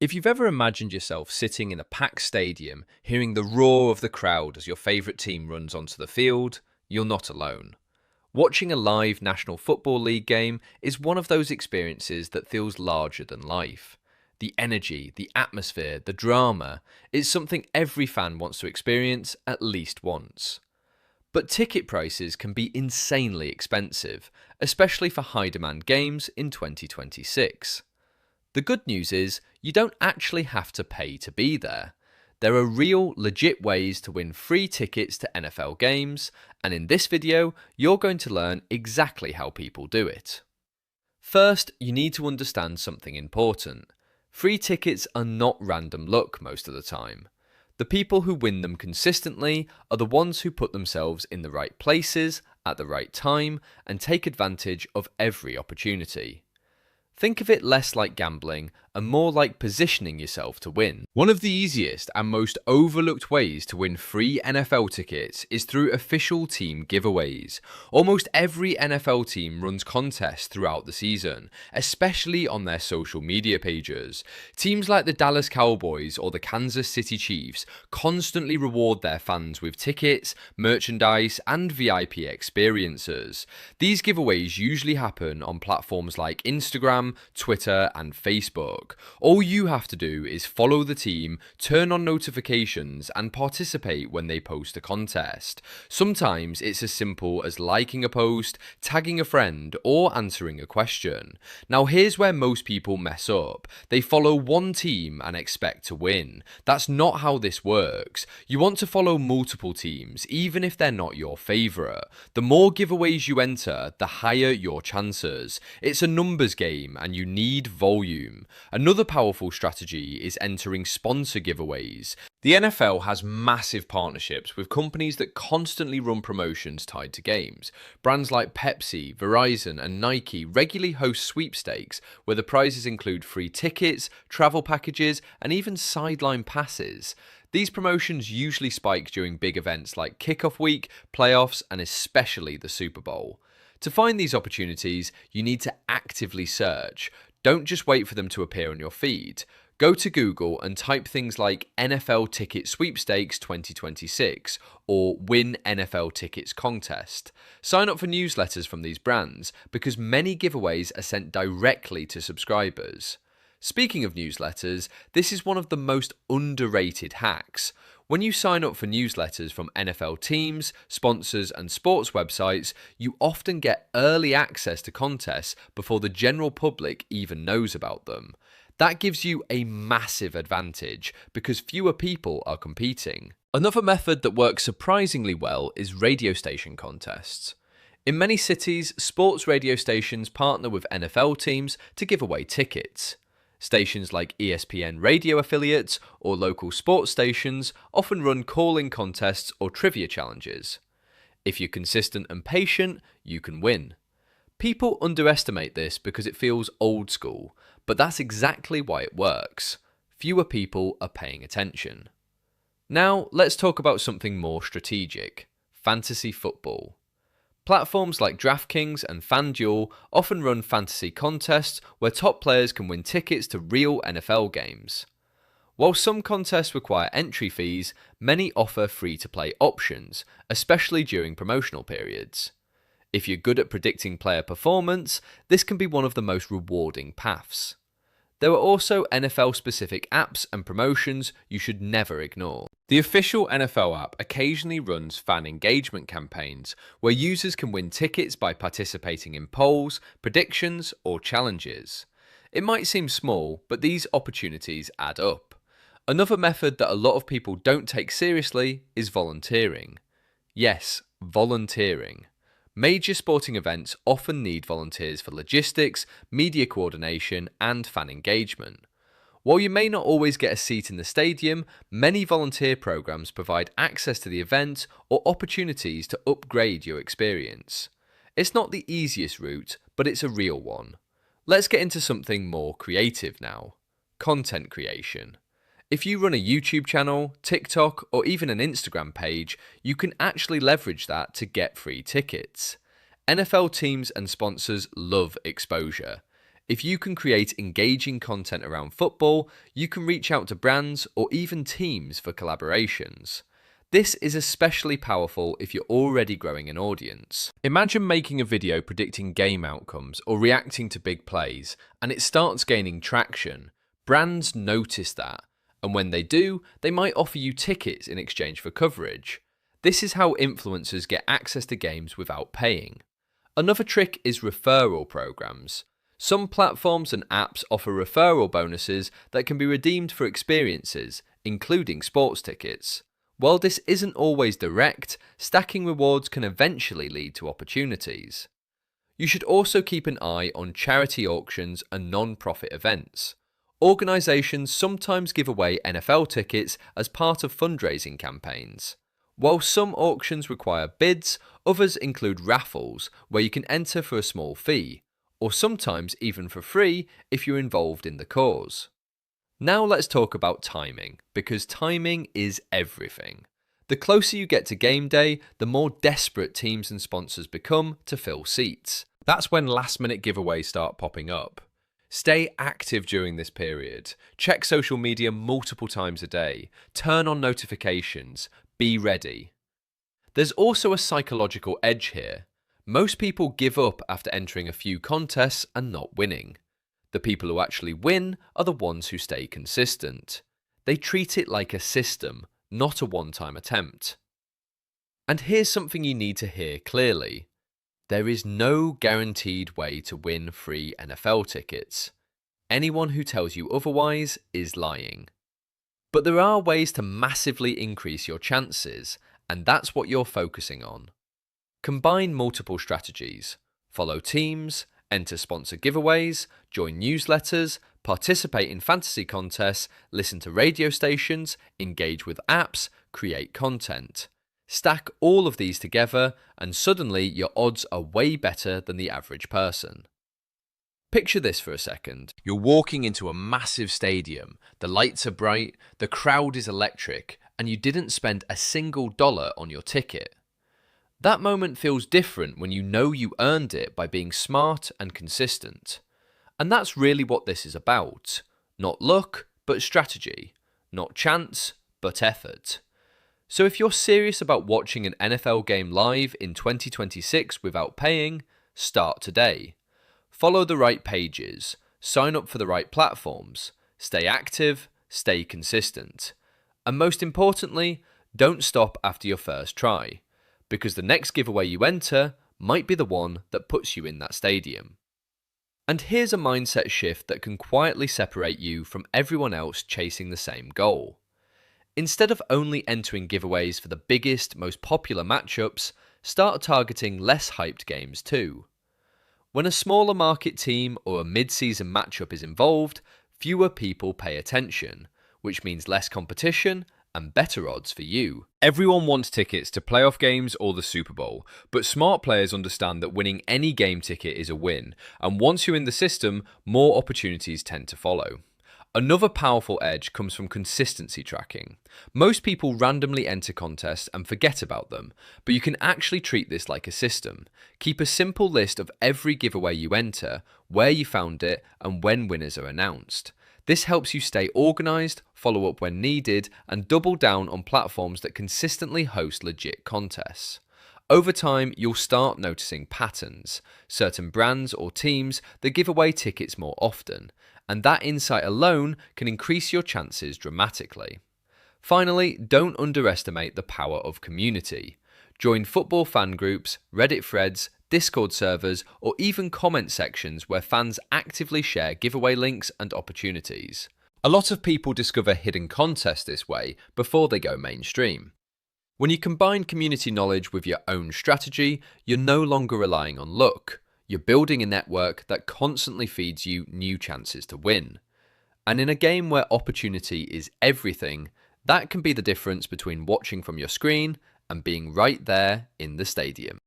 If you've ever imagined yourself sitting in a packed stadium, hearing the roar of the crowd as your favourite team runs onto the field, you're not alone. Watching a live National Football League game is one of those experiences that feels larger than life. The energy, the atmosphere, the drama is something every fan wants to experience at least once. But ticket prices can be insanely expensive, especially for high demand games in 2026. The good news is, you don't actually have to pay to be there. There are real, legit ways to win free tickets to NFL games, and in this video, you're going to learn exactly how people do it. First, you need to understand something important. Free tickets are not random luck most of the time. The people who win them consistently are the ones who put themselves in the right places, at the right time, and take advantage of every opportunity. Think of it less like gambling and more like positioning yourself to win. One of the easiest and most overlooked ways to win free NFL tickets is through official team giveaways. Almost every NFL team runs contests throughout the season, especially on their social media pages. Teams like the Dallas Cowboys or the Kansas City Chiefs constantly reward their fans with tickets, merchandise, and VIP experiences. These giveaways usually happen on platforms like Instagram, Twitter, and Facebook. All you have to do is follow the team, turn on notifications, and participate when they post a contest. Sometimes it's as simple as liking a post, tagging a friend, or answering a question. Now here's where most people mess up. They follow one team and expect to win. That's not how this works. You want to follow multiple teams, even if they're not your favourite. The more giveaways you enter, the higher your chances. It's a numbers game and you need volume. Another powerful strategy is entering sponsor giveaways. The NFL has massive partnerships with companies that constantly run promotions tied to games. Brands like Pepsi, Verizon, and Nike regularly host sweepstakes where the prizes include free tickets, travel packages, and even sideline passes. These promotions usually spike during big events like kickoff week, playoffs, and especially the Super Bowl. To find these opportunities, you need to actively search. Don't just wait for them to appear on your feed. Go to Google and type things like NFL Ticket Sweepstakes 2026 or Win NFL Tickets Contest. Sign up for newsletters from these brands because many giveaways are sent directly to subscribers. Speaking of newsletters, this is one of the most underrated hacks. When you sign up for newsletters from NFL teams, sponsors, and sports websites, you often get early access to contests before the general public even knows about them. That gives you a massive advantage because fewer people are competing. Another method that works surprisingly well is radio station contests. In many cities, sports radio stations partner with NFL teams to give away tickets. Stations like ESPN radio affiliates or local sports stations often run call-in contests or trivia challenges. If you're consistent and patient, you can win. People underestimate this because it feels old school, but that's exactly why it works. Fewer people are paying attention. Now, let's talk about something more strategic: fantasy football. Platforms like DraftKings and FanDuel often run fantasy contests where top players can win tickets to real NFL games. While some contests require entry fees, many offer free-to-play options, especially during promotional periods. If you're good at predicting player performance, this can be one of the most rewarding paths. There are also NFL-specific apps and promotions you should never ignore. The official NFL app occasionally runs fan engagement campaigns where users can win tickets by participating in polls, predictions, or challenges. It might seem small, but these opportunities add up. Another method that a lot of people don't take seriously is volunteering. Yes, volunteering. Major sporting events often need volunteers for logistics, media coordination, and fan engagement. While you may not always get a seat in the stadium, many volunteer programs provide access to the event or opportunities to upgrade your experience. It's not the easiest route, but it's a real one. Let's get into something more creative now: content creation. If you run a YouTube channel, TikTok, or even an Instagram page, you can actually leverage that to get free tickets. NFL teams and sponsors love exposure. If you can create engaging content around football, you can reach out to brands or even teams for collaborations. This is especially powerful if you're already growing an audience. Imagine making a video predicting game outcomes or reacting to big plays, and it starts gaining traction. Brands notice that, and when they do, they might offer you tickets in exchange for coverage. This is how influencers get access to games without paying. Another trick is referral programs. Some platforms and apps offer referral bonuses that can be redeemed for experiences, including sports tickets. While this isn't always direct, stacking rewards can eventually lead to opportunities. You should also keep an eye on charity auctions and non-profit events. Organisations sometimes give away NFL tickets as part of fundraising campaigns. While some auctions require bids, others include raffles where you can enter for a small fee, or sometimes even for free if you're involved in the cause. Now let's talk about timing, because timing is everything. The closer you get to game day, the more desperate teams and sponsors become to fill seats. That's when last-minute giveaways start popping up. Stay active during this period. Check social media multiple times a day. Turn on notifications. Be ready. There's also a psychological edge here. Most people give up after entering a few contests and not winning. The people who actually win are the ones who stay consistent. They treat it like a system, not a one-time attempt. And here's something you need to hear clearly. There is no guaranteed way to win free NFL tickets. Anyone who tells you otherwise is lying. But there are ways to massively increase your chances, and that's what you're focusing on. Combine multiple strategies. Follow teams, enter sponsor giveaways, join newsletters, participate in fantasy contests, listen to radio stations, engage with apps, create content. Stack all of these together, and suddenly your odds are way better than the average person. Picture this for a second. You're walking into a massive stadium, the lights are bright, the crowd is electric, and you didn't spend a single dollar on your ticket. That moment feels different when you know you earned it by being smart and consistent. And that's really what this is about. Not luck, but strategy. Not chance, but effort. So if you're serious about watching an NFL game live in 2026 without paying, start today. Follow the right pages, sign up for the right platforms, stay active, stay consistent. And most importantly, don't stop after your first try, because the next giveaway you enter might be the one that puts you in that stadium. And here's a mindset shift that can quietly separate you from everyone else chasing the same goal. Instead of only entering giveaways for the biggest, most popular matchups, start targeting less hyped games too. When a smaller market team or a mid-season matchup is involved, fewer people pay attention, which means less competition and better odds for you. Everyone wants tickets to playoff games or the Super Bowl, but smart players understand that winning any game ticket is a win, and once you're in the system, more opportunities tend to follow. Another powerful edge comes from consistency tracking. Most people randomly enter contests and forget about them, but you can actually treat this like a system. Keep a simple list of every giveaway you enter, where you found it, and when winners are announced. This helps you stay organized, follow up when needed, and double down on platforms that consistently host legit contests. Over time, you'll start noticing patterns, certain brands or teams that give away tickets more often, and that insight alone can increase your chances dramatically. Finally, don't underestimate the power of community. Join football fan groups, Reddit threads, Discord servers, or even comment sections where fans actively share giveaway links and opportunities. A lot of people discover hidden contests this way before they go mainstream. When you combine community knowledge with your own strategy, you're no longer relying on luck. You're building a network that constantly feeds you new chances to win. And in a game where opportunity is everything, that can be the difference between watching from your screen and being right there in the stadium.